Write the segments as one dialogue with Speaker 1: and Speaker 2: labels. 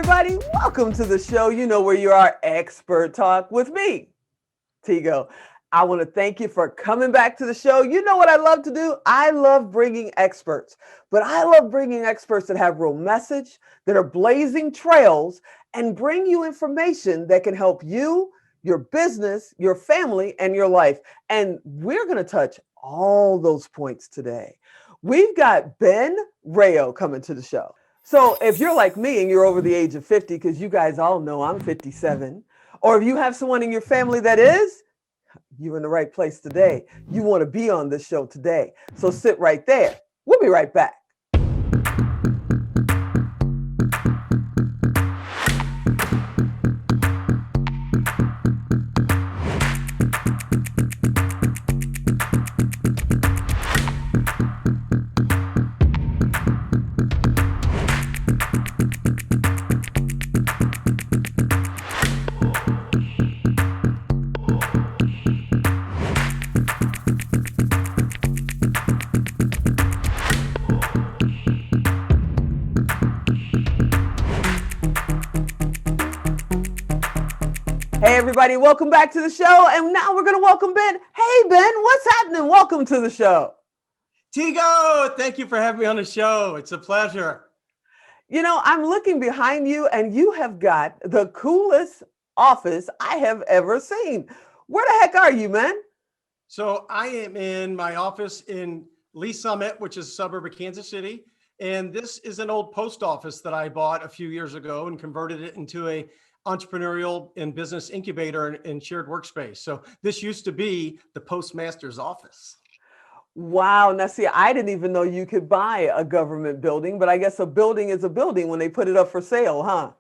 Speaker 1: everybody. Welcome to the show. You know where you are, Expert Talk with me, Tigo. I want to thank you for coming back to the show. You know what I love to do? I love bringing experts, but I love bringing experts that have real message, that are blazing trails, and bring you information that can help you, your business, your family, and your life. And we're going to touch all those points today. We've got Ben Rayo coming to the show. So if you're like me and you're over the age of 50, because you guys all know I'm 57, or if you have someone in your family that is, you're in the right place today. You want to be on this show today. So sit right there. We'll be right back. Hey, everybody, welcome back to the show. And now we're going to welcome Ben. Hey, Ben, what's happening? Welcome to the show.
Speaker 2: Tigo, thank you for having me on the show. It's a pleasure.
Speaker 1: You know, I'm looking behind you and you have got the coolest office I have ever seen. Where the heck are you, man?
Speaker 2: So I am in my office in Lee Summit, which is a suburb of Kansas City. And this is an old post office that I bought a few years ago and converted it into a entrepreneurial and business incubator and shared workspace. So this used to be the postmaster's office.
Speaker 1: Wow. Now, see, I didn't even know you could buy a government building, but I guess a building is a building when they put it up for sale, huh?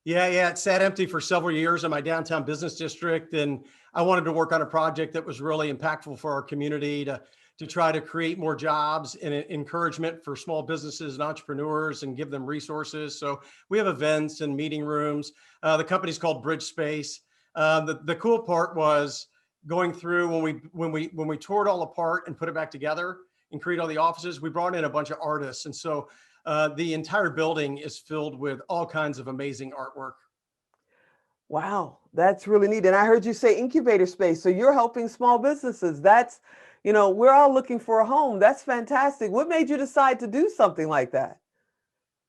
Speaker 2: Yeah. It sat empty for several years in my downtown business district. And I wanted to work on a project that was really impactful for our community to try to create more jobs and encouragement for small businesses and entrepreneurs and give them resources. So we have events and meeting rooms. The company's called Bridge Space. The cool part was going through when we tore it all apart and put it back together and create all the offices, we brought in a bunch of artists. And so the entire building is filled with all kinds of amazing artwork.
Speaker 1: Wow, that's really neat. And I heard you say incubator space. So you're helping small businesses. That's, we're all looking for a home. That's fantastic. What made you decide to do something like that?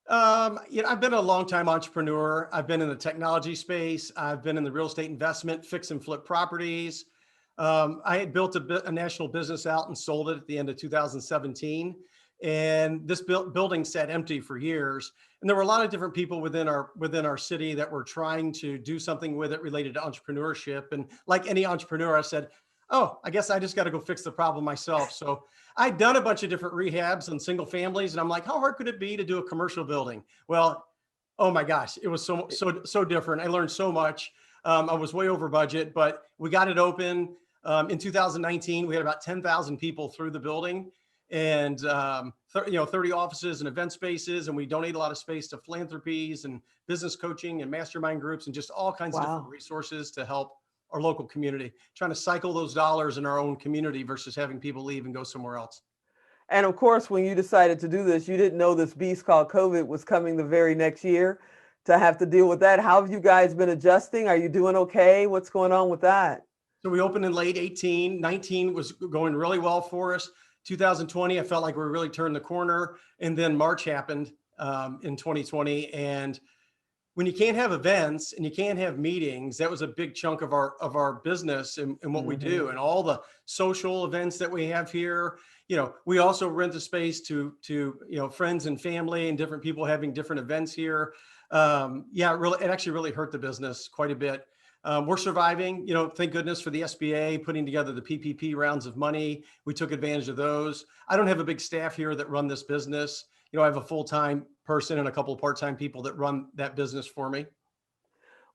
Speaker 2: I've been a longtime entrepreneur. I've been in the technology space. I've been in the real estate investment, fix and flip properties. I had built a national business out and sold it at the end of 2017. And this building sat empty for years. And there were a lot of different people within our city that were trying to do something with it related to entrepreneurship. And like any entrepreneur, I said, oh, I guess I just got to go fix the problem myself. So I'd done a bunch of different rehabs and single families. And I'm like, how hard could it be to do a commercial building? Well, oh my gosh, it was so different. I learned so much. I was way over budget, but we got it open. In 2019, we had about 10,000 people through the building. And 30 offices and event spaces, and we donate a lot of space to philanthropies and business coaching and mastermind groups and just all kinds of different resources to help our local community, trying to cycle those dollars in our own community versus having people leave and go somewhere else.
Speaker 1: And of course, when you decided to do this, you didn't know this beast called COVID was coming the very next year to have to deal with that. How have you guys been adjusting? Are you doing okay? What's going on with that?
Speaker 2: So we opened in late 18, 19 was going really well for us. 2020, I felt like we really turned the corner, and then March happened in 2020. And when you can't have events and you can't have meetings, that was a big chunk of our business and what we do, and all the social events that we have here. We also rent the space to friends and family and different people having different events here. It actually really hurt the business quite a bit. We're surviving, thank goodness for the SBA putting together the PPP rounds of money. We took advantage of those. I don't have a big staff here that run this business. I have a full-time person and a couple of part-time people that run that business for me.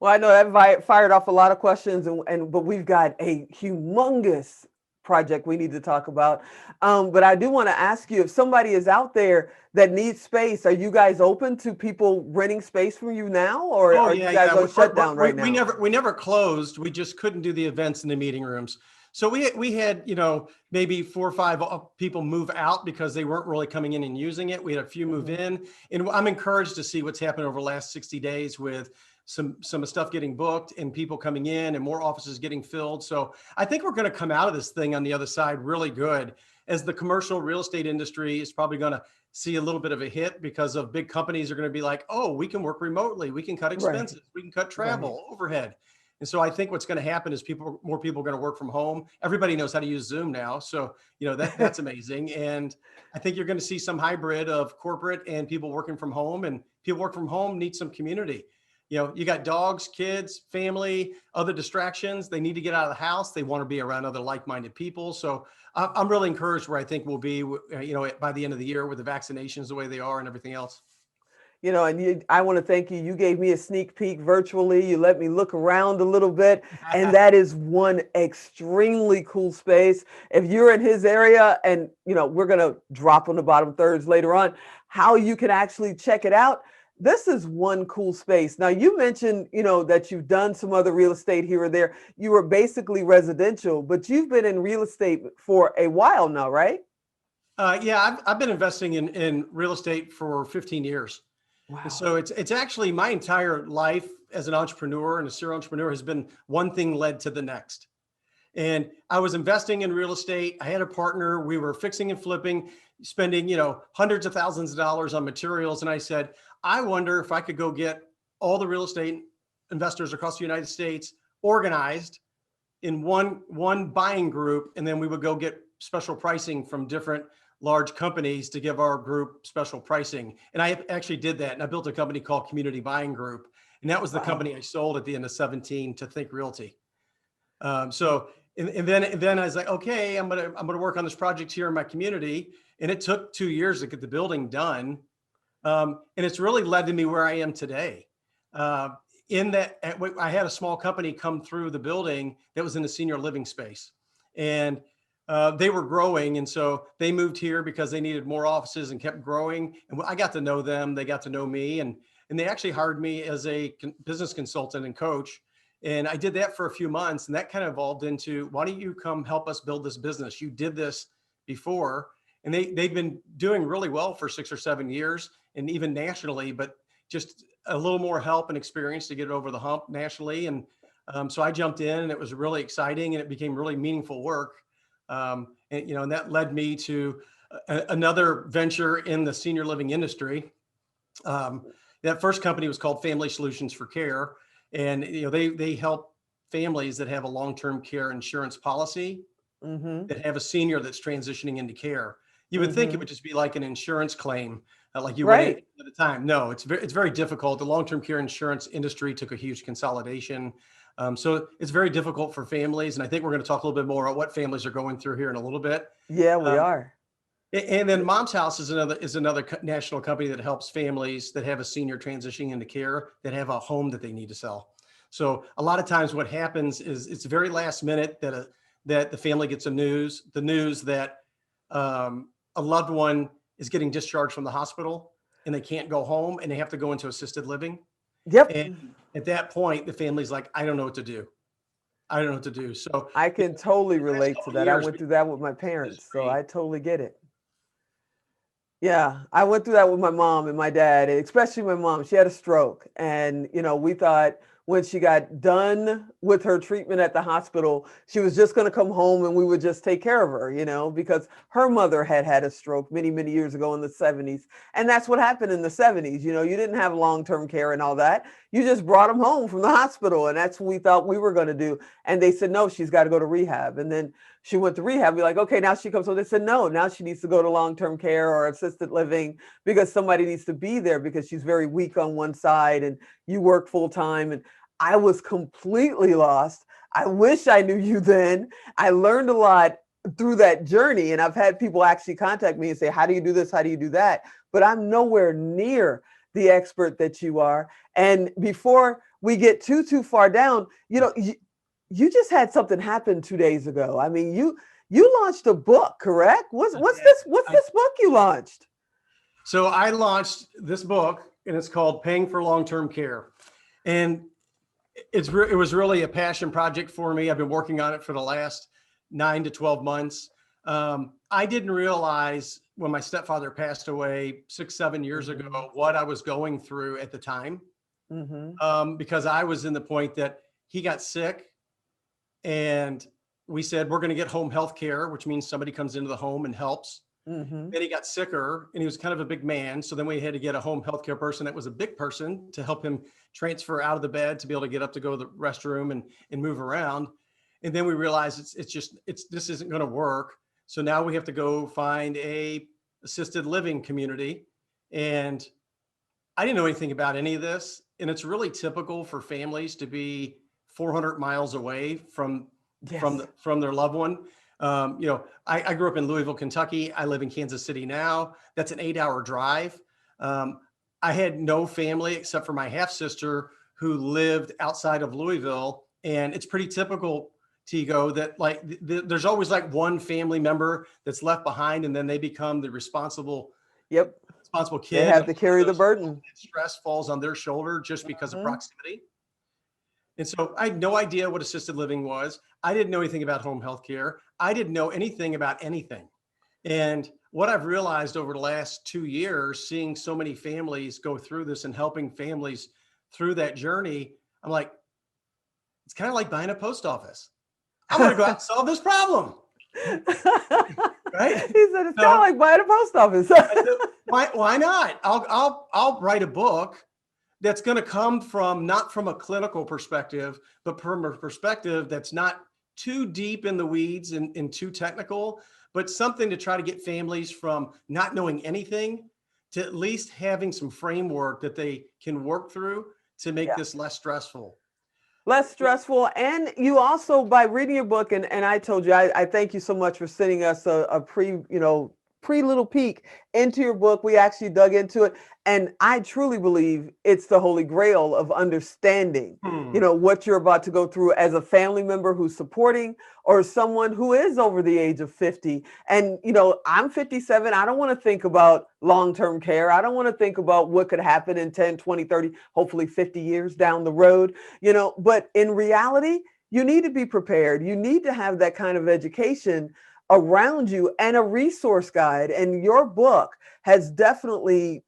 Speaker 1: Well, I know that fired off a lot of questions, but we've got a humongous project we need to talk about. But I do want to ask you, if somebody is out there that needs space, are you guys open to people renting space from you now, or you guys on shutdown right now?
Speaker 2: We never closed. We just couldn't do the events in the meeting rooms. So we had, maybe 4 or 5 people move out because they weren't really coming in and using it. We had a few move in, and I'm encouraged to see what's happened over the last 60 days with some stuff getting booked and people coming in and more offices getting filled. So I think we're going to come out of this thing on the other side really good, as the commercial real estate industry is probably going to see a little bit of a hit because of big companies are going to be like, oh, we can work remotely. We can cut
Speaker 1: Right.
Speaker 2: expenses. We can cut
Speaker 1: Right.
Speaker 2: travel, overhead. And so I think what's going to happen is more people are going to work from home. Everybody knows how to use Zoom now. So, that's amazing. And I think you're going to see some hybrid of corporate and people working from home, and people work from home need some community. You got dogs, kids, family, other distractions. They need to get out of the house. They want to be around other like-minded people. So I'm really encouraged where I think we'll be, by the end of the year with the vaccinations the way they are and everything else.
Speaker 1: I want to thank you. You gave me a sneak peek virtually. You let me look around a little bit. And that is one extremely cool space. If you're in his area, and, we're going to drop on the bottom thirds later on, how you can actually check it out. This is one cool space. Now, you mentioned, that you've done some other real estate here or there. You were basically residential, but you've been in real estate for a while now, right?
Speaker 2: Yeah, I've been investing in real estate for 15 years. And
Speaker 1: Wow.
Speaker 2: so it's actually my entire life as an entrepreneur and a serial entrepreneur has been one thing led to the next. And I was investing in real estate. I had a partner. We were fixing and flipping, spending, hundreds of thousands of dollars on materials. And I said, I wonder if I could go get all the real estate investors across the United States organized in one buying group, and then we would go get special pricing from different large companies to give our group special pricing. And I actually did that. And I built a company called Community Buying Group. And that was the company I
Speaker 1: Wow.
Speaker 2: sold at the end of 17 to Think Realty. And then I was like, okay, I'm gonna work on this project here in my community. And it took 2 years to get the building done. And it's really led to me where I am today. Uh, in that, I had a small company come through the building that was in the senior living space, and they were growing, and so they moved here because they needed more offices and kept growing. And I got to know them; they got to know me, and they actually hired me as a business consultant and coach. And I did that for a few months, and that kind of evolved into, why don't you come help us build this business? You did this before, and they've been doing really well for 6 or 7 years, and even nationally, but just a little more help and experience to get it over the hump nationally. And so I jumped in, and it was really exciting, and it became really meaningful work. And that led me to another venture in the senior living industry. That first company was called Family Solutions for Care, and they help families that have a long-term care insurance policy
Speaker 1: Mm-hmm.
Speaker 2: that have a senior that's transitioning into care. You would think it
Speaker 1: Mm-hmm.
Speaker 2: would just be like an insurance claim, like you would
Speaker 1: Right.
Speaker 2: at the time. No, it's very difficult. The long-term care insurance industry took a huge consolidation. So it's very difficult for families. And I think we're going to talk a little bit more about what families are going through here in a little bit.
Speaker 1: Yeah, we
Speaker 2: Um,
Speaker 1: are.
Speaker 2: and then Mom's House is another national company that helps families that have a senior transitioning into care that have a home that they need to sell. So a lot of times what happens is it's very last minute that the family gets the news that a loved one is getting discharged from the hospital and they can't go home and they have to go into assisted living.
Speaker 1: Yep.
Speaker 2: And at that point, the family's like, I don't know what to do. I don't know what to do. So
Speaker 1: I can totally
Speaker 2: the last
Speaker 1: relate to
Speaker 2: couple of
Speaker 1: that. I
Speaker 2: years,
Speaker 1: went through that with my parents, so
Speaker 2: industry.
Speaker 1: I totally get it. Yeah, I went through that with my mom and my dad, especially my mom. She had a stroke. And, we thought when she got done with her treatment at the hospital, she was just going to come home and we would just take care of her, because her mother had had a stroke many, many years ago in the 70s. And that's what happened in the 70s. You didn't have long-term care and all that. You just brought them home from the hospital. And that's what we thought we were going to do. And they said, no, she's got to go to rehab. And then she went to rehab. We're like, okay, now she comes home. They said, no, now she needs to go to long-term care or assisted living because somebody needs to be there because she's very weak on one side and you work full time. And I was completely lost. I wish I knew you then. I learned a lot through that journey. And I've had people actually contact me and say, how do you do this? How do you do that? But I'm nowhere near the expert that you are. And before we get too far down, you just had something happen 2 days ago. I mean, you launched a book, correct? What's this book you launched?
Speaker 2: So I launched this book, and it's called Paying for Long-Term Care. And it was really a passion project for me. I've been working on it for the last 9 to 12 months. I didn't realize when my stepfather passed away 6, 7 years ago what I was going through at the time, because I was in the point that he got sick and we said, we're going to get home health care, which means somebody comes into the home and helps. Then he got sicker and he was kind of a big man. So then we had to get a home healthcare person that was a big person to help him transfer out of the bed to be able to get up to go to the restroom and move around. And then we realized this isn't going to work. So now we have to go find a assisted living community. And I didn't know anything about any of this. And it's really typical for families to be 400 miles away from their loved one. I grew up in Louisville, Kentucky. I live in Kansas City now. That's an 8-hour drive. I had no family except for my half sister who lived outside of Louisville. And it's pretty typical, Tigo, that like there's always like one family member that's left behind, and then they become the responsible kid.
Speaker 1: They have to carry the burden.
Speaker 2: Stress falls on their shoulder just because of proximity. And so I had no idea what assisted living was. I didn't know anything about home health care. I didn't know anything about anything. And what I've realized over the last 2 years, seeing so many families go through this and helping families through that journey, I'm like, it's kind of like buying a post office. I'm going to go out and solve this problem. Right?
Speaker 1: He said, it's kind of like buying a post office.
Speaker 2: Why not? I'll write a book that's going to come from, not from a clinical perspective, but from a perspective that's not too deep in the weeds and too technical, but something to try to get families from not knowing anything to at least having some framework that they can work through to make this less stressful.
Speaker 1: Less stressful. And you also, by reading your book, and I told you, I thank you so much for sending us a pre little peek into your book. We actually dug into it. And I truly believe it's the holy grail of understanding, what you're about to go through as a family member who's supporting, or someone who is over the age of 50. And, I'm 57. I don't want to think about long-term care. I don't want to think about what could happen in 10, 20, 30, hopefully 50 years down the road, but in reality, you need to be prepared. You need to have that kind of education around you and a resource guide. And your book has definitely,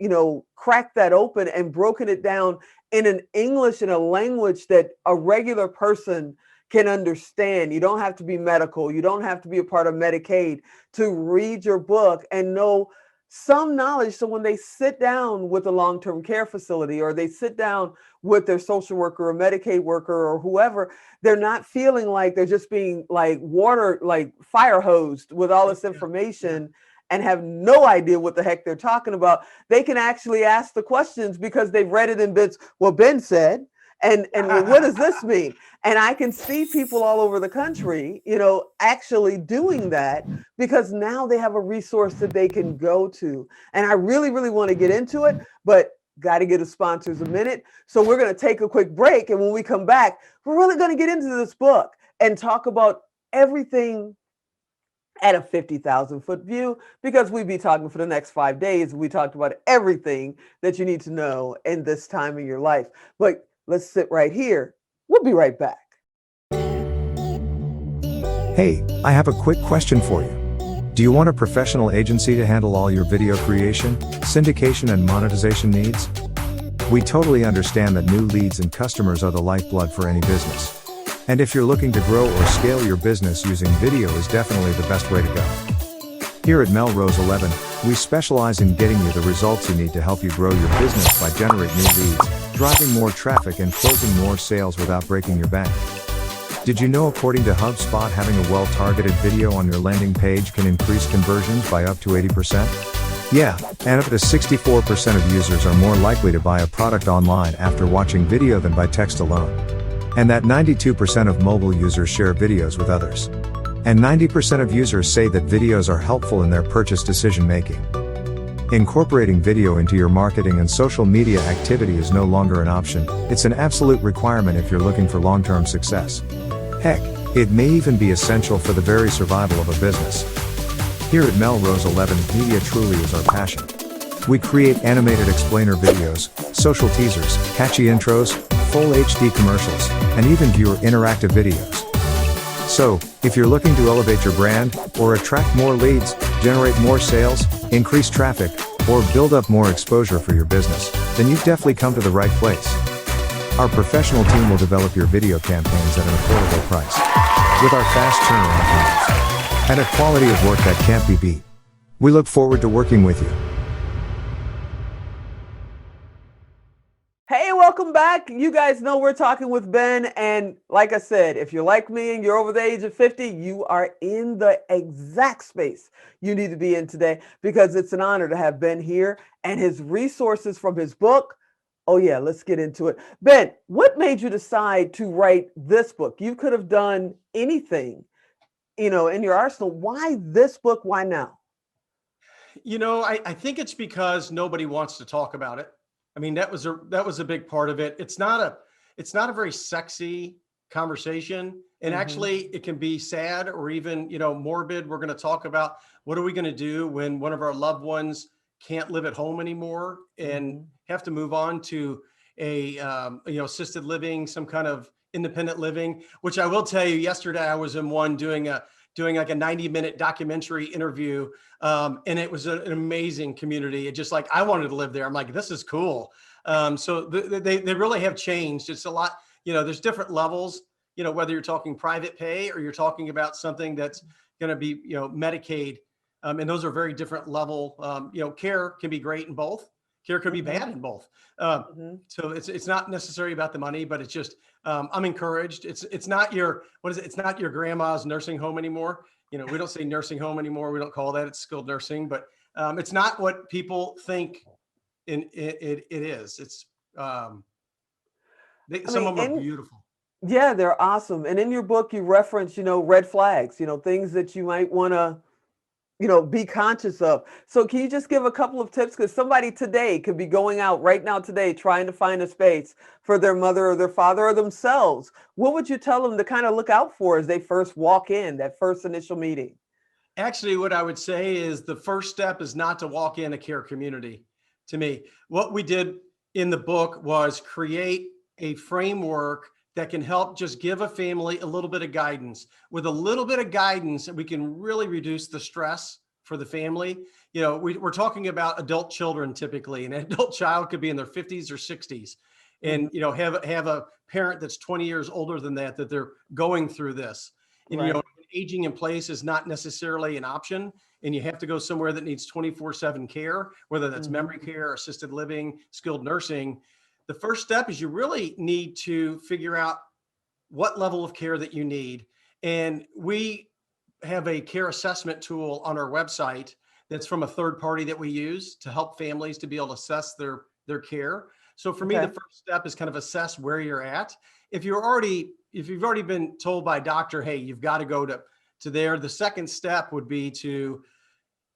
Speaker 1: cracked that open and broken it down in an English, in a language that a regular person can understand. You don't have to be medical. You don't have to be a part of Medicaid to read your book and know some knowledge. So when they sit down with a long-term care facility, or they sit down with their social worker or Medicaid worker or whoever, they're not feeling like they're just being like fire hosed with all this information and have no idea what the heck they're talking about. They can actually ask the questions because they've read it in bits. Well, Ben said, and what does this mean? And I can see people all over the country, actually doing that because now they have a resource that they can go to. And I really, really want to get into it, but got to get a sponsors a minute. So we're going to take a quick break. And when we come back, we're really going to get into this book and talk about everything at a 50,000 foot view, because we'd be talking for the next 5 days. We talked about everything that you need to know in this time in your life. But let's sit right here. We'll be right back.
Speaker 3: Hey, I have a quick question for you. Do you want a professional agency to handle all your video creation, syndication, and monetization needs? We totally understand that new leads and customers are the lifeblood for any business. And if you're looking to grow or scale your business, using video is definitely the best way to go. Here at Melrose 11, we specialize in getting you the results you need to help you grow your business by generating new leads, driving more traffic, and closing more sales without breaking your bank. Did you know, according to HubSpot, having a well-targeted video on your landing page can increase conversions by up to 80%? Yeah, and up to 64% of users are more likely to buy a product online after watching video than by text alone. And that 92% of mobile users share videos with others. And 90% of users say that videos are helpful in their purchase decision making. Incorporating video into your marketing and social media activity is no longer an option, it's an absolute requirement if you're looking for long-term success. Heck, it may even be essential for the very survival of a business. Here at Melrose 11, media truly is our passion. We create animated explainer videos, social teasers, catchy intros, full HD commercials, and even viewer interactive videos. So, if you're looking to elevate your brand, or attract more leads, generate more sales, increase traffic, or build up more exposure for your business, then you've definitely come to the right place. Our professional team will develop your video campaigns at an affordable price, with our fast turnaround times, and a quality of work that can't be beat. We look forward to working with you.
Speaker 1: Hey, welcome back. You guys know we're talking with Ben. And like I said, if you're like me and you're over the age of 50, you are in the exact space you need to be in today, because it's an honor to have Ben here and his resources from his book. Oh yeah, let's get into it. Ben, what made you decide to write this book? You could have done anything, in your arsenal. Why this book? Why now?
Speaker 2: I think it's because nobody wants to talk about it. I mean, that was a big part of it. It's not a very sexy conversation. And actually it can be sad or even, morbid. We're going to talk about what are we going to do when one of our loved ones can't live at home anymore and have to move on to a, assisted living, some kind of independent living, which I will tell you, yesterday I was in one doing like a 90-minute documentary interview. And it was an amazing community. It just like, I wanted to live there. I'm like, this is cool. So they really have changed. It's a lot, there's different levels, whether you're talking private pay or you're talking about something that's going to be, Medicaid. And those are very different level. Care can be great in both. Care could be bad in both. So it's not necessarily about the money, but it's just, I'm encouraged. It's not your, it's not your grandma's nursing home anymore. We don't say nursing home anymore. We don't call that, it's skilled nursing, but it's not what people think it is. It's, some of them are beautiful.
Speaker 1: Yeah, they're awesome. And in your book, you reference, red flags, things that you might want to, be conscious of. So can you just give a couple of tips? Because somebody today could be going out right now today, trying to find a space for their mother or their father or themselves. What would you tell them to kind of look out for as they first walk in, that first initial meeting?
Speaker 2: Actually, what I would say is the first step is not to walk in a care community. To me, what we did in the book was create a framework that can help just give a family a little bit of guidance. With a little bit of guidance, we can really reduce the stress for the family. We're talking about adult children typically. An adult child could be in their 50s or 60s and, have a parent that's 20 years older than that they're going through this. And,
Speaker 1: Right.
Speaker 2: Aging in place is not necessarily an option. And you have to go somewhere that needs 24/7 care, whether that's memory care, assisted living, skilled nursing. The first step is you really need to figure out what level of care that you need. And we have a care assessment tool on our website that's from a third party that we use to help families to be able to assess their care. So for me, the first step is kind of assess where you're at. If you've already been told by a doctor, hey, you've got to go to there, the second step would be to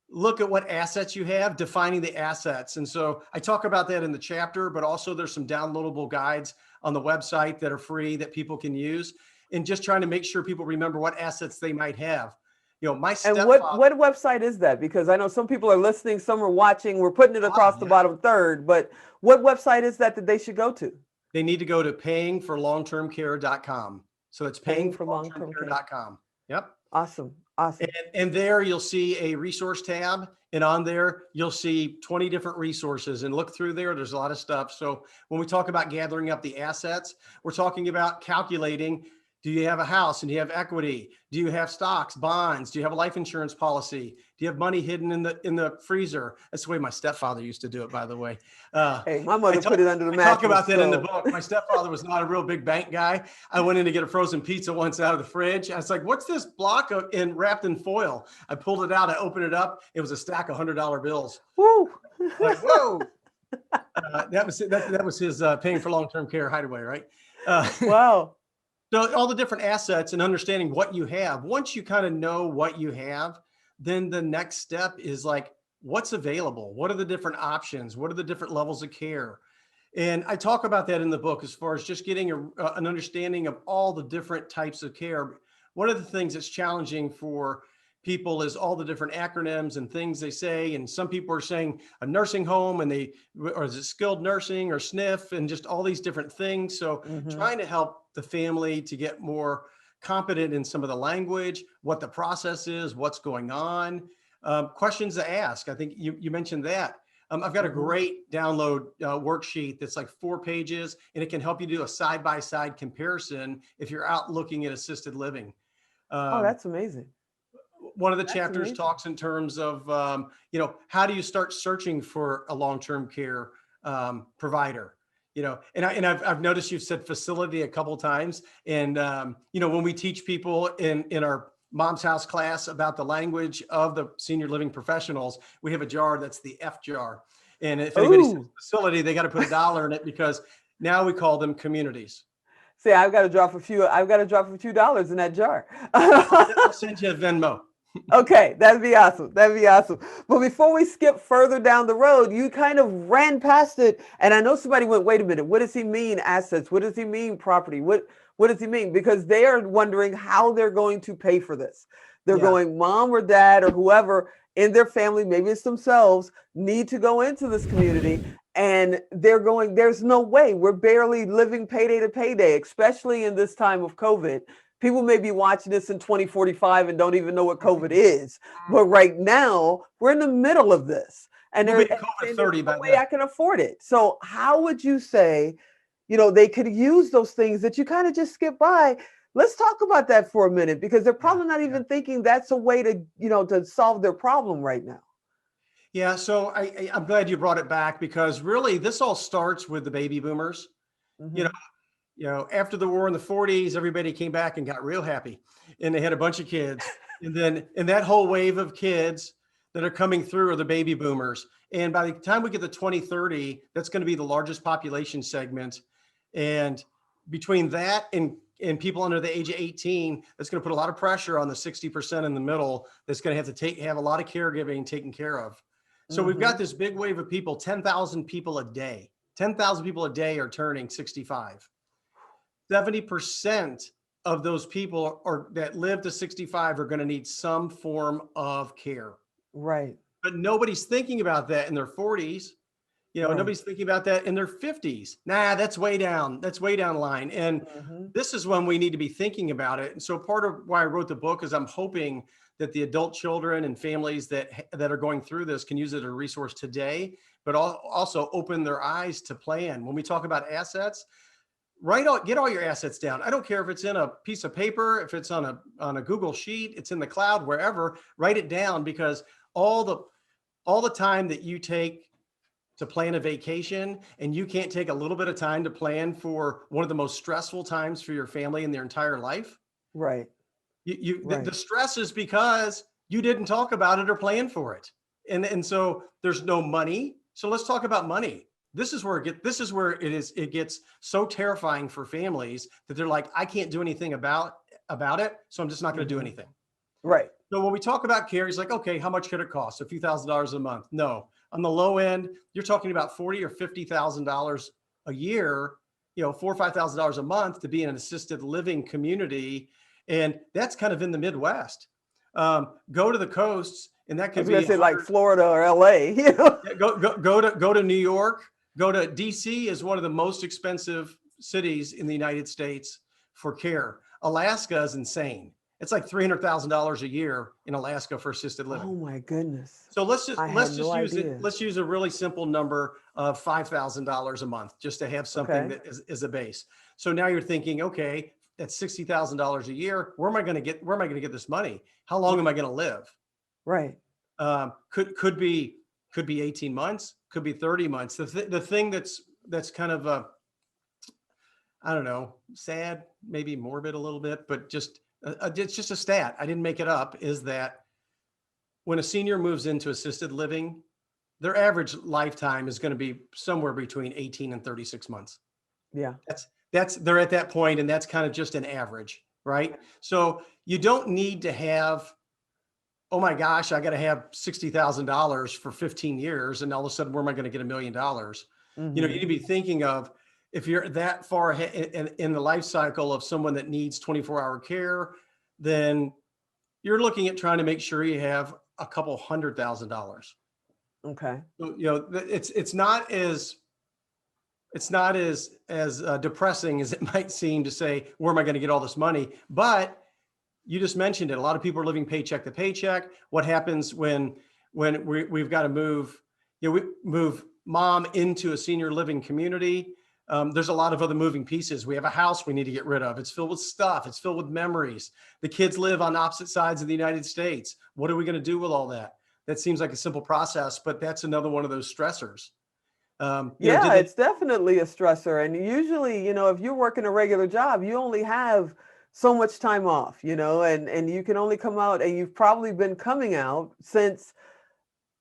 Speaker 2: look at what assets you have, defining the assets. And so I talk about that in the chapter, but also there's some downloadable guides on the website that are free that people can use, and just trying to make sure people remember what assets they might have. My stepfather.
Speaker 1: And what website is that? Because I know some people are listening, some are watching. We're putting it across the bottom third, but what website is that they should go to?
Speaker 2: They need to go to payingforlongtermcare.com. So it's payingforlongtermcare.com. Yep.
Speaker 1: Awesome.
Speaker 2: And there you'll see a resource tab, and on there you'll see 20 different resources, and look through there. There's a lot of stuff. So when we talk about gathering up the assets, we're talking about calculating, do you have a house and do you have equity? Do you have stocks, bonds? Do you have a life insurance policy? Do you have money hidden in the freezer? That's the way my stepfather used to do it, by the way.
Speaker 1: Hey, my mother put it under the mattress.
Speaker 2: I talk about that in the book. My stepfather was not a real big bank guy. I went in to get a frozen pizza once out of the fridge. I was like, what's this block wrapped in foil? I pulled it out. I opened it up. It was a stack of $100 bills.
Speaker 1: Woo!
Speaker 2: Like, whoa. That was his paying for long-term care hideaway, right?
Speaker 1: Wow.
Speaker 2: So all the different assets and understanding what you have. Once you kind of know what you have, then the next step is like, what's available? What are the different options? What are the different levels of care? And I talk about that in the book as far as just getting an understanding of all the different types of care. One of the things that's challenging for people is all the different acronyms and things they say. And some people are saying a nursing home or is it skilled nursing or SNF and just all these different things. So trying to help the family to get more competent in some of the language, what the process is, what's going on, questions to ask. I think you mentioned that. I've got a great download worksheet that's like 4 pages, and it can help you do a side-by-side comparison if you're out looking at assisted living.
Speaker 1: Oh, that's amazing.
Speaker 2: One of the chapters talks in terms of, how do you start searching for a long-term care provider? And I've noticed you've said facility a couple of times. And, when we teach people in our Mom's House class about the language of the senior living professionals, we have a jar that's the F jar. And if anybody says facility, they got to put $1 in it, because now we call them communities.
Speaker 1: See, I've got to drop a few dollars in that jar.
Speaker 2: I'll send you a Venmo.
Speaker 1: Okay, that'd be awesome. That'd be awesome. But before we skip further down the road, you kind of ran past it. And I know somebody went, wait a minute, what does he mean assets? What does he mean property? What does he mean? Because they are wondering how they're going to pay for this. They're going, mom or dad or whoever in their family, maybe it's themselves, need to go into this community. And they're going, there's no way. We're barely living payday to payday, especially in this time of COVID. People may be watching this in 2045 and don't even know what COVID is. But right now, we're in the middle of this. And
Speaker 2: we'll be COVID 30 by
Speaker 1: no way I can afford it. So how would you say, they could use those things that you kind of just skip by? Let's talk about that for a minute, because they're probably not even thinking that's a way to, to solve their problem right now.
Speaker 2: Yeah, so I'm glad you brought it back, because really this all starts with the baby boomers. After the war in the 40s, everybody came back and got real happy, and they had a bunch of kids. And that whole wave of kids that are coming through are the baby boomers. And by the time we get to 2030, that's going to be the largest population segment. And between that and people under the age of 18, that's going to put a lot of pressure on the 60% in the middle that's going to have to have a lot of caregiving taken care of. So we've got this big wave of people, 10,000 people a day. 10,000 people a day are turning 65. 70% of those people that live to 65 are going to need some form of care.
Speaker 1: Right.
Speaker 2: But nobody's thinking about that in their 40s. Nobody's thinking about that in their 50s. Nah, that's way down. That's way down the line. And this is when we need to be thinking about it. And so part of why I wrote the book is I'm hoping that the adult children and families that are going through this can use it as a resource today, but also open their eyes to plan. When we talk about assets, get all your assets down. I don't care if it's in a piece of paper, if it's on a Google sheet, it's in the cloud, wherever, write it down, because all the time that you take to plan a vacation, and you can't take a little bit of time to plan for one of the most stressful times for your family in their entire life.
Speaker 1: Right.
Speaker 2: The stress is because you didn't talk about it or plan for it. And so there's no money. So let's talk about money. This is where it gets so terrifying for families that they're like, I can't do anything about it. So I'm just not going to do anything.
Speaker 1: Right.
Speaker 2: So when we talk about care, he's like, okay, how much could it cost? A few $1,000s a month? No. On the low end, you're talking about $40,000 or $50,000 a year, $4,000 or $5,000 a month to be in an assisted living community. And that's kind of in the Midwest. Go to the coasts, and that could be
Speaker 1: like Florida or LA.
Speaker 2: Go to New York. Go to DC is one of the most expensive cities in the United States for care. Alaska is insane. It's like $300,000 a year in Alaska for assisted living.
Speaker 1: Oh my goodness.
Speaker 2: So let's use a really simple number of $5,000 a month just to have something that is a base. So now you're thinking, okay, that's $60,000 a year. Where am I going to get this money? How long am I going to live?
Speaker 1: Right.
Speaker 2: Could be 18 months, could be 30 months. The thing that's kind of I don't know, sad, maybe morbid a little bit, but it's just a stat. I didn't make it up. Is that when a senior moves into assisted living, their average lifetime is going to be somewhere between 18 and 36 months.
Speaker 1: Yeah.
Speaker 2: They're at that point, and that's kind of just an average, right? So you don't need to have, oh my gosh, I got to have $60,000 for 15 years. And all of a sudden, where am I going to get $1 million? You need to be thinking of, if you're that far ahead in the life cycle of someone that needs 24-hour care, then you're looking at trying to make sure you have a couple $100,000.
Speaker 1: Okay.
Speaker 2: So, it's not as it's not as depressing as it might seem to say, where am I going to get all this money? But you just mentioned it. A lot of people are living paycheck to paycheck. What happens when we've got to move, we move mom into a senior living community? There's a lot of other moving pieces. We have a house we need to get rid of. It's filled with stuff. It's filled with memories. The kids live on opposite sides of the United States. What are we going to do with all that? That seems like a simple process, but that's another one of those stressors.
Speaker 1: Yeah, it's definitely a stressor. And usually, if you're working a regular job, you only have so much time off, and you can only come out, and you've probably been coming out since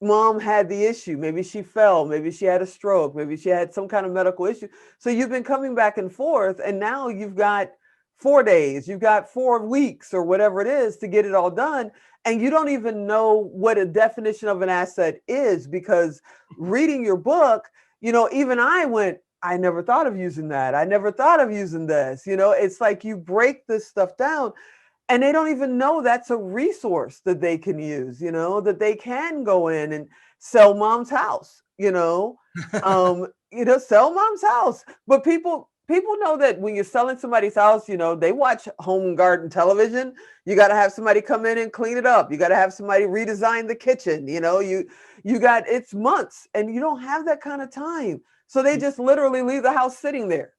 Speaker 1: mom had the issue. Maybe she fell, maybe she had a stroke, maybe she had some kind of medical issue. So you've been coming back and forth, and now you've got 4 days, you've got 4 weeks or whatever it is to get it all done. And you don't even know what a definition of an asset is, because reading your book, even I never thought of using that. I never thought of using this. It's like you break this stuff down and they don't even know that's a resource that they can use, that they can go in and sell mom's house, sell mom's house. But people know that when you're selling somebody's house, they watch home and garden television. You got to have somebody come in and clean it up. You got to have somebody redesign the kitchen. It's months and you don't have that kind of time. So they just literally leave the house sitting there,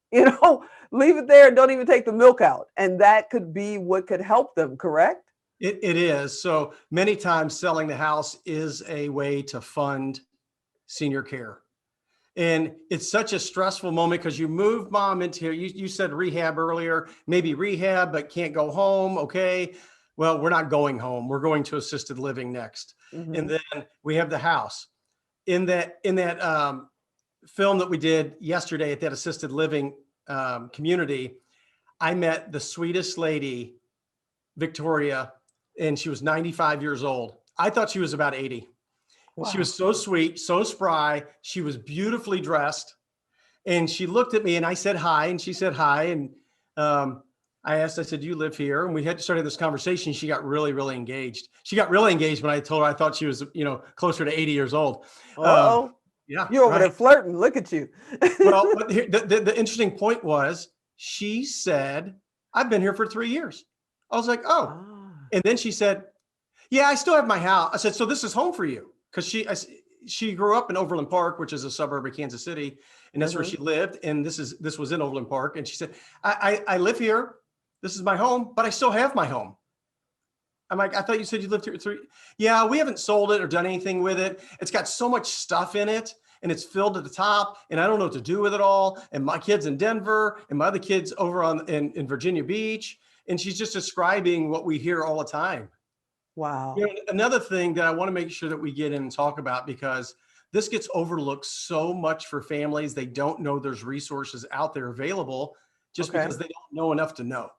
Speaker 1: leave it there and don't even take the milk out. And that could be what could help them, correct?
Speaker 2: It is. So many times selling the house is a way to fund senior care. And it's such a stressful moment because you move mom into here. You said rehab earlier, maybe rehab, but can't go home. Okay. Well, we're not going home. We're going to assisted living next. Mm-hmm. And then we have the house. In that film that we did yesterday at that assisted living community, I met the sweetest lady, Victoria, and she was 95 years old. I thought she was about 80. Wow. She was so sweet, so spry. She was beautifully dressed. And she looked at me and I said hi, and she said hi. And I said, do you live here? And we had started this conversation. She got really, really engaged. She got really engaged when I told her I thought she was, closer to 80 years old. Yeah.
Speaker 1: You're over there flirting. Look at you.
Speaker 2: Well, the interesting point was she said, I've been here for 3 years. I was like, oh. And then she said, yeah, I still have my house. I said, so this is home for you. Because she grew up in Overland Park, which is a suburb of Kansas City, and that's where she lived. And this was in Overland Park. And she said, I live here. This is my home, but I still have my home. I'm like, I thought you said you lived here 3. Yeah, we haven't sold it or done anything with it. It's got so much stuff in it, and it's filled to the top, and I don't know what to do with it all. And my kids in Denver, and my other kids over in Virginia Beach, and she's just describing what we hear all the time.
Speaker 1: Wow.
Speaker 2: Another thing that I want to make sure that we get in and talk about, because this gets overlooked so much for families. They don't know there's resources out there available just because they don't know enough to know.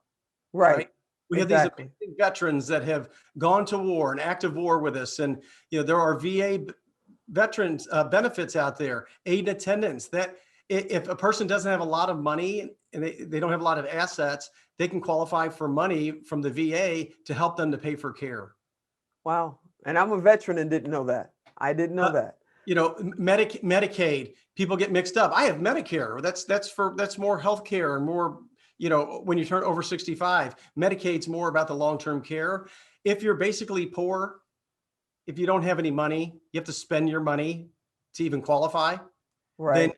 Speaker 1: Right.
Speaker 2: We have these amazing veterans that have gone to war and active war with us. And, there are VA veterans benefits out there, aid and attendance, that if a person doesn't have a lot of money and they don't have a lot of assets, they can qualify for money from the VA to help them to pay for care.
Speaker 1: Wow. And I'm a veteran and didn't know that. I didn't know that.
Speaker 2: Medicaid, people get mixed up. I have Medicare. That's more healthcare and more, when you turn over 65. Medicaid's more about the long-term care. If you're basically poor, if you don't have any money, you have to spend your money to even qualify. Right.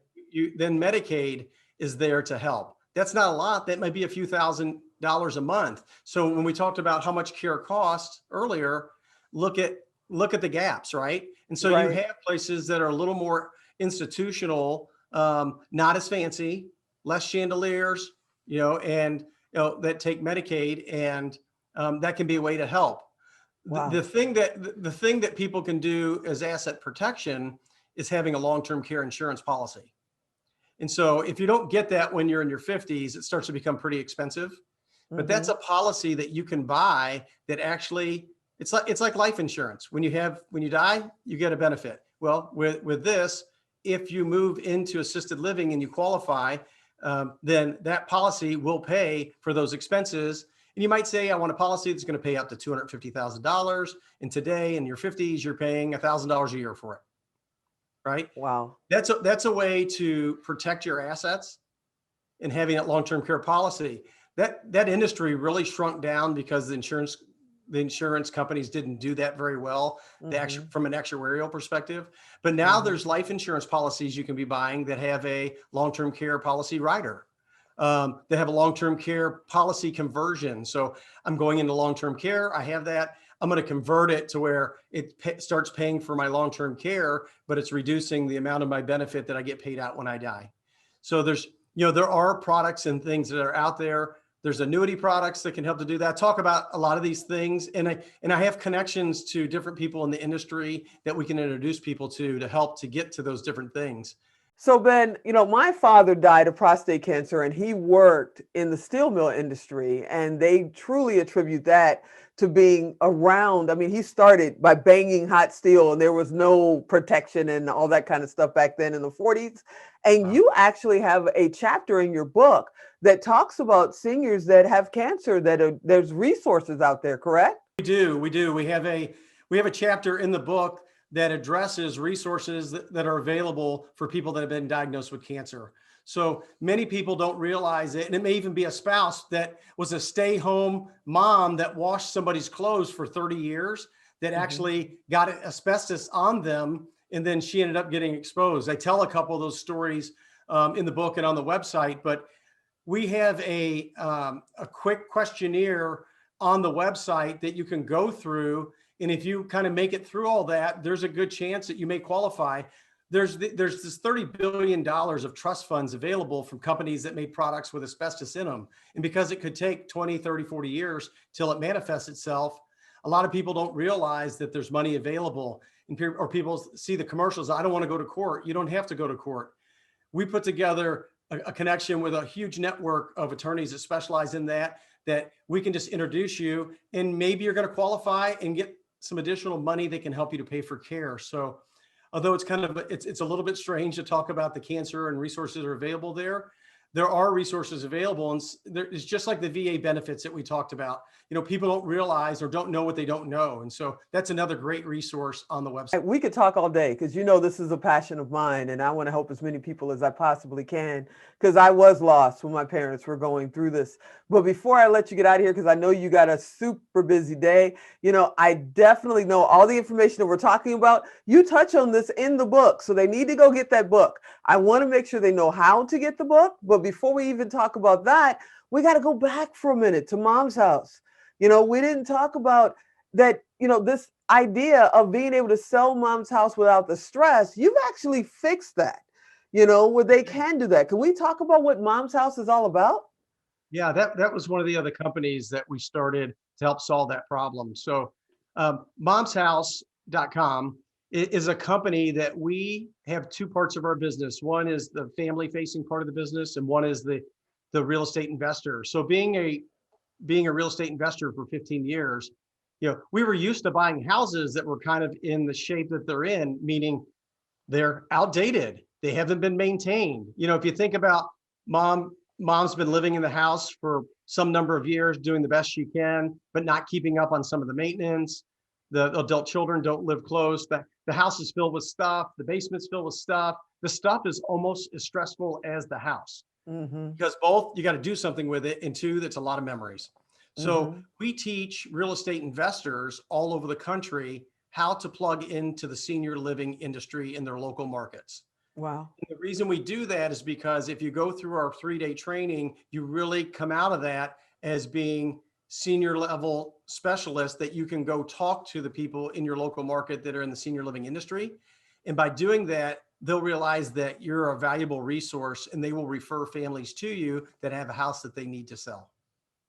Speaker 2: Then Medicaid is there to help. That's not a lot. That might be a few $1,000s a month. So when we talked about how much care costs earlier, look at the gaps, right? And so you have places that are a little more institutional, not as fancy, less chandeliers, that take Medicaid, and that can be a way to help. Wow. The thing that people can do as asset protection is having a long-term care insurance policy. And so if you don't get that when you're in your 50s, it starts to become pretty expensive. But that's a policy that you can buy that actually, it's like life insurance. When you die, you get a benefit. Well, with this, if you move into assisted living and you qualify, then that policy will pay for those expenses. And you might say, I want a policy that's going to pay up to $250,000. And today in your 50s, you're paying $1,000 a year for it. right?
Speaker 1: Wow.
Speaker 2: That's a way to protect your assets and having that long-term care policy. That industry really shrunk down because the insurance companies didn't do that very well,
Speaker 1: Mm-hmm.
Speaker 2: from an actuarial perspective. But now
Speaker 1: Mm-hmm.
Speaker 2: there's life insurance policies you can be buying that have a long-term care policy rider. They have a long-term care policy conversion. So I'm going into long-term care. I have that. I'm going to convert it to where it starts paying for my long-term care, but it's reducing the amount of my benefit that I get paid out when I die. So there are products and things that are out there. There's annuity products that can help to do that. Talk about a lot of these things. And I have connections to different people in the industry that we can introduce people to help to get to those different things.
Speaker 1: So Ben, my father died of prostate cancer and he worked in the steel mill industry, and they truly attribute that to being around. I mean, he started by banging hot steel and there was no protection and all that kind of stuff back then in the 40s. And
Speaker 2: Wow.
Speaker 1: you actually have a chapter in your book that talks about seniors that have cancer, there's resources out there, correct?
Speaker 2: We do. We have a chapter in the book that addresses resources that are available for people that have been diagnosed with cancer. So many people don't realize it. And it may even be a spouse that was a stay-home mom that washed somebody's clothes for 30 years that actually got asbestos on them. And then she ended up getting exposed. I tell a couple of those stories in the book and on the website, but we have a quick questionnaire on the website that you can go through. And if you kind of make it through all that, there's a good chance that you may qualify. There's this $30 billion of trust funds available from companies that made products with asbestos in them. And because it could take 20, 30, 40 years till it manifests itself, a lot of people don't realize that there's money available. Or people see the commercials, I don't want to go to court. You don't have to go to court. We put together a connection with a huge network of attorneys that specialize in that we can just introduce you, and maybe you're going to qualify and get some additional money that can help you to pay for care. So although it's a little bit strange to talk about the cancer and resources that are available there are resources available. And it's just like the VA benefits that we talked about. People don't realize or don't know what they don't know. And so that's another great resource on the website.
Speaker 1: We could talk all day because this is a passion of mine and I want to help as many people as I possibly can, because I was lost when my parents were going through this. But before I let you get out of here, because I know you got a super busy day, I definitely know all the information that we're talking about. You touch on this in the book, so they need to go get that book. I want to make sure they know how to get the book. But before we even talk about that, we got to go back for a minute to Mom's house. We didn't talk about that, this idea of being able to sell Mom's house without the stress. You've actually fixed that, where they can do that. Can we talk about what Mom's house is all about?
Speaker 2: Yeah, that was one of the other companies that we started to help solve that problem. So momshouse.com is a company that we have two parts of our business. One is the family facing part of the business, and one is the real estate investor. So being a real estate investor for 15 years, we were used to buying houses that were kind of in the shape that they're in, meaning they're outdated. They haven't been maintained. If you think about mom's been living in the house for some number of years, doing the best she can, but not keeping up on some of the maintenance. The adult children don't live close. The house is filled with stuff. The basement's filled with stuff. The stuff is almost as stressful as the house. Because both, you got to do something with it, and two, that's a lot of memories. So we teach real estate investors all over the country how to plug into the senior living industry in their local markets.
Speaker 1: Wow.
Speaker 2: And the reason we do that is because if you go through our 3-day training, you really come out of that as being senior level specialists that you can go talk to the people in your local market that are in the senior living industry. And by doing that, they'll realize that you're a valuable resource, and they will refer families to you that have a house that they need to sell.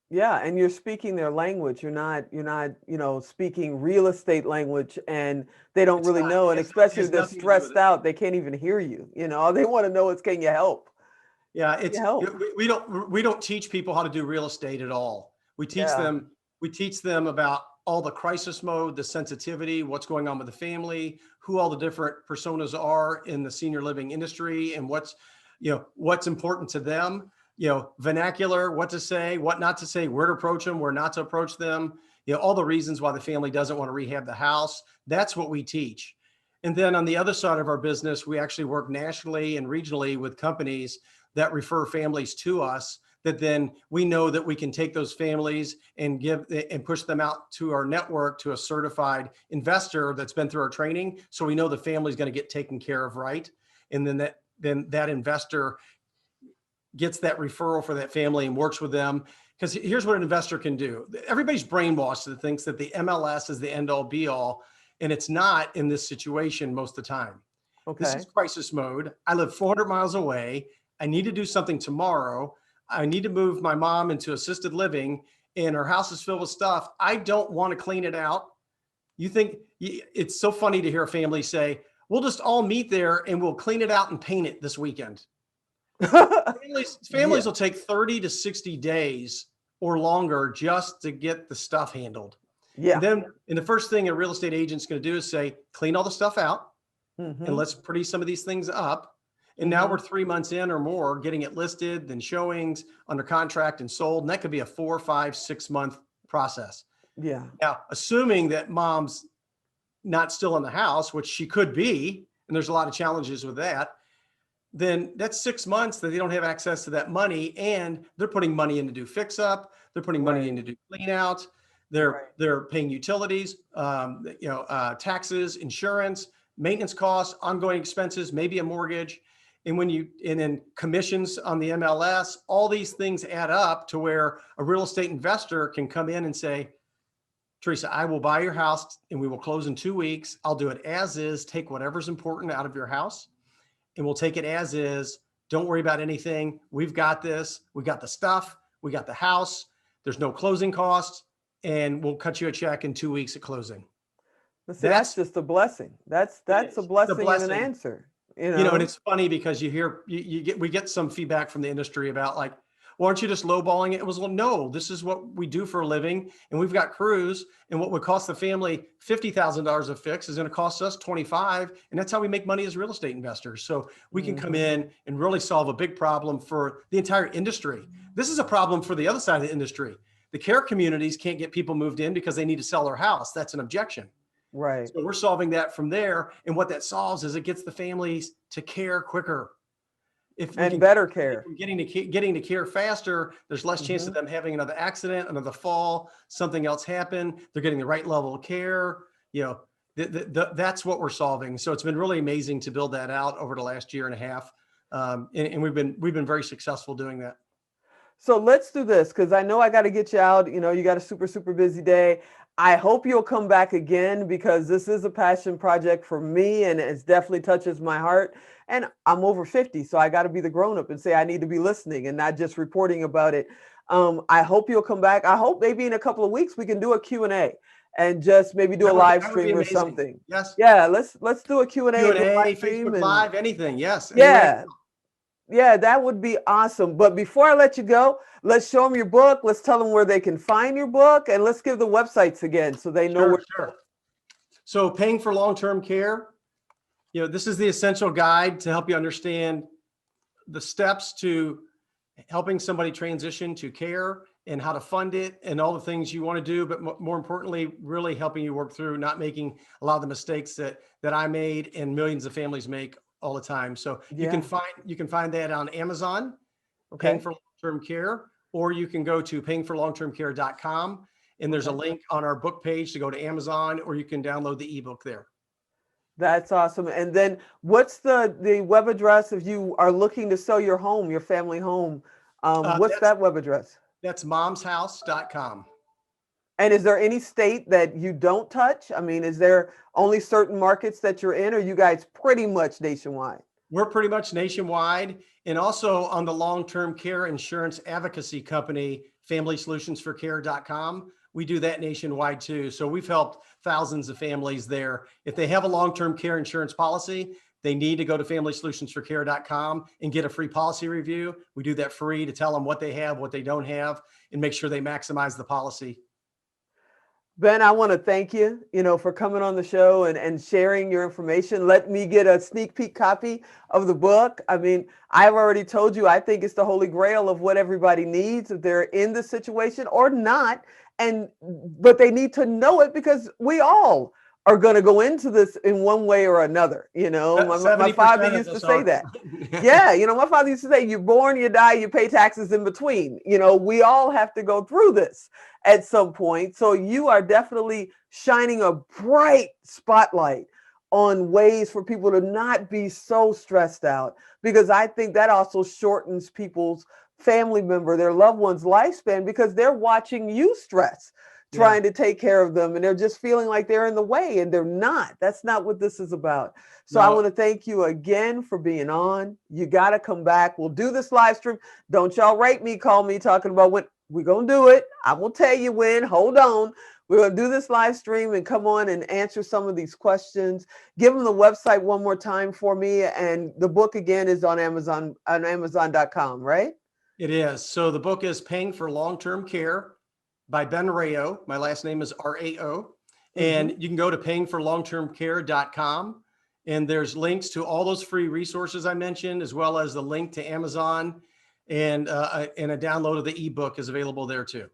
Speaker 1: Yeah, and you're speaking their language. You're not, speaking real estate language, and they don't really know. And especially if they're stressed out, they can't even hear you. All they want to know is, can you help?
Speaker 2: Yeah, we don't teach people how to do real estate at all. We teach them about all the crisis mode, the sensitivity, what's going on with the family, who all the different personas are in the senior living industry, and what's important to them. Vernacular, what to say, what not to say, where to approach them, where not to approach them, all the reasons why the family doesn't want to rehab the house. That's what we teach. And then on the other side of our business, we actually work nationally and regionally with companies that refer families to us, that then we know that we can take those families and give and push them out to our network to a certified investor that's been through our training. So we know the family's going to get taken care of right. And then that investor gets that referral for that family and works with them. Because here's what an investor can do. Everybody's brainwashed that thinks that the MLS is the end all be all, and it's not in this situation most of the time.
Speaker 1: Okay.
Speaker 2: This is crisis mode. I live 400 miles away. I need to do something tomorrow. I need to move my mom into assisted living and her house is filled with stuff. I don't want to clean it out. You think it's so funny to hear a family say, we'll just all meet there and we'll clean it out and paint it this weekend. Families will take 30 to 60 days or longer just to get the stuff handled.
Speaker 1: Yeah.
Speaker 2: And the first thing a real estate agent's going to do is say, clean all the stuff out and let's pretty some of these things up. And now we're 3 months in or more getting it listed, then showings, under contract and sold. And that could be a 4, 5, 6 month process.
Speaker 1: Yeah.
Speaker 2: Now, assuming that mom's not still in the house, which she could be, and there's a lot of challenges with that, then that's 6 months that they don't have access to that money, and they're putting money in to do fix up, they're putting money in to do clean out, they're paying utilities, taxes, insurance, maintenance costs, ongoing expenses, maybe a mortgage, and then commissions on the MLS. All these things add up to where a real estate investor can come in and say, Theresa, I will buy your house and we will close in 2 weeks. I'll do it as is, take whatever's important out of your house, and we'll take it as is. Don't worry about anything. We've got this. We got the stuff. We got the house. There's no closing costs, and we'll cut you a check in 2 weeks at closing.
Speaker 1: Listen, that's just a blessing. That's a blessing and an answer. You know,
Speaker 2: and it's funny because we get some feedback from the industry about like, well, aren't you just lowballing it? It was, well, no, this is what we do for a living, and we've got crews, and what would cost the family $50,000 a fix is going to cost us $25,000, and that's how we make money as real estate investors. So we can come in and really solve a big problem for the entire industry. This is a problem for the other side of the industry. The care communities can't get people moved in because they need to sell their house. That's an objection.
Speaker 1: Right.
Speaker 2: So we're solving that from there, and what that solves is it gets the families to care quicker.
Speaker 1: Better care.
Speaker 2: If we're getting to care faster, there's less chance of them having another accident, another fall, something else happen. They're getting the right level of care. That's what we're solving. So it's been really amazing to build that out over the last year and a half, and we've been very successful doing that.
Speaker 1: So let's do this, because I know I got to get you out. You know, you got a super, super busy day. I hope you'll come back again, because this is a passion project for me, and it definitely touches my heart. And I'm over 50, so I got to be the grown-up and say I need to be listening and not just reporting about it. I hope you'll come back. I hope maybe in a couple of weeks we can do a Q&A and just maybe do a live stream or something.
Speaker 2: Yes.
Speaker 1: Yeah, let's do a Q&A,
Speaker 2: Facebook Live, anything. Yes.
Speaker 1: Yeah. Yeah, that would be awesome. But before I let you go, let's show them your book. Let's tell them where they can find your book, and let's give the websites again so they know where.
Speaker 2: Sure. So Paying for Long-Term Care, this is the essential guide to help you understand the steps to helping somebody transition to care and how to fund it and all the things you want to do, but more importantly, really helping you work through not making a lot of the mistakes that I made and millions of families make all the time. So you can find that on Amazon, Paying for Long-Term Care, or you can go to payingforlongtermcare.com, and there's a link on our book page to go to Amazon, or you can download the ebook there.
Speaker 1: That's awesome. And then what's the web address if you are looking to sell your home, your family home? What's that web address?
Speaker 2: That's momshouse.com.
Speaker 1: And is there any state that you don't touch? I mean, is there only certain markets that you're in, or are you guys pretty much nationwide?
Speaker 2: We're pretty much nationwide, and also on the long-term care insurance advocacy company, FamilySolutionsForCare.com. We do that nationwide too. So we've helped thousands of families there. If they have a long-term care insurance policy, they need to go to FamilySolutionsForCare.com and get a free policy review. We do that free to tell them what they have, what they don't have, and make sure they maximize the policy.
Speaker 1: Ben, I want to thank you, for coming on the show and sharing your information. Let me get a sneak peek copy of the book. I mean, I've already told you, I think it's the holy grail of what everybody needs if they're in the situation or not. But they need to know it, because we all are going to go into this in one way or another. My father
Speaker 2: 70% of
Speaker 1: used to
Speaker 2: us
Speaker 1: say
Speaker 2: are.
Speaker 1: that. Yeah, my father used to say, you're born, you die, you pay taxes in between. We all have to go through this at some point. So you are definitely shining a bright spotlight on ways for people to not be so stressed out, because I think that also shortens people's family member, their loved one's lifespan, because they're watching you stress, trying to take care of them, and they're just feeling like they're in the way, and they're not. That's not what this is about. So I want to thank you again for being on. You got to come back. We'll do this live stream. Don't y'all rate me, call me talking about when we're going to do it. I will tell you when. Hold on. We're going to do this live stream and come on and answer some of these questions. Give them the website one more time for me. And the book again is on Amazon, on Amazon.com, right?
Speaker 2: It is. So the book is Paying for Long-Term Care by Ben Rao. My last name is Rao. And you can go to payingforlongtermcare.com. And there's links to all those free resources I mentioned, as well as the link to Amazon, and a download of the ebook is available there too.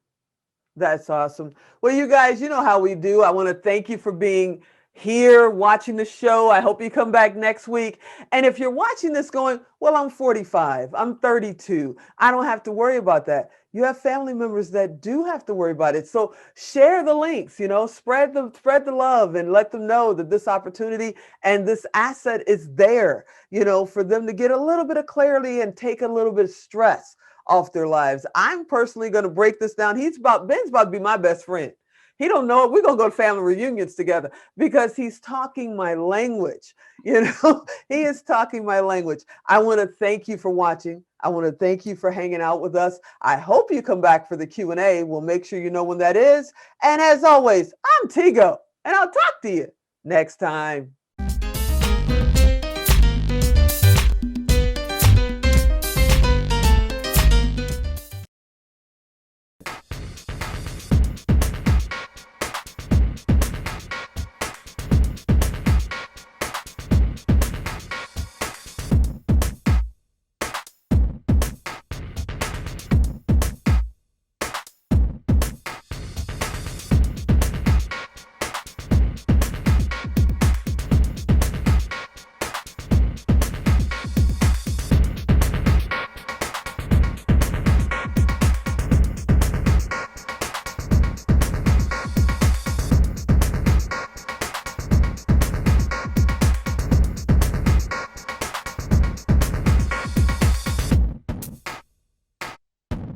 Speaker 1: That's awesome. Well, you guys, you know how we do. I want to thank you for being here watching the show. I hope you come back next week. And if you're watching this going, well, I'm 45, I'm 32, I don't have to worry about that. You have family members that do have to worry about it. So share the links, spread the love, and let them know that this opportunity and this asset is there, for them to get a little bit of clarity and take a little bit of stress off their lives. I'm personally going to break this down. Ben's about to be my best friend. He don't know it. We're going to go to family reunions together because he's talking my language. He is talking my language. I want to thank you for watching. I want to thank you for hanging out with us. I hope you come back for the Q&A. We'll make sure you know when that is. And as always, I'm Tigo, and I'll talk to you next time.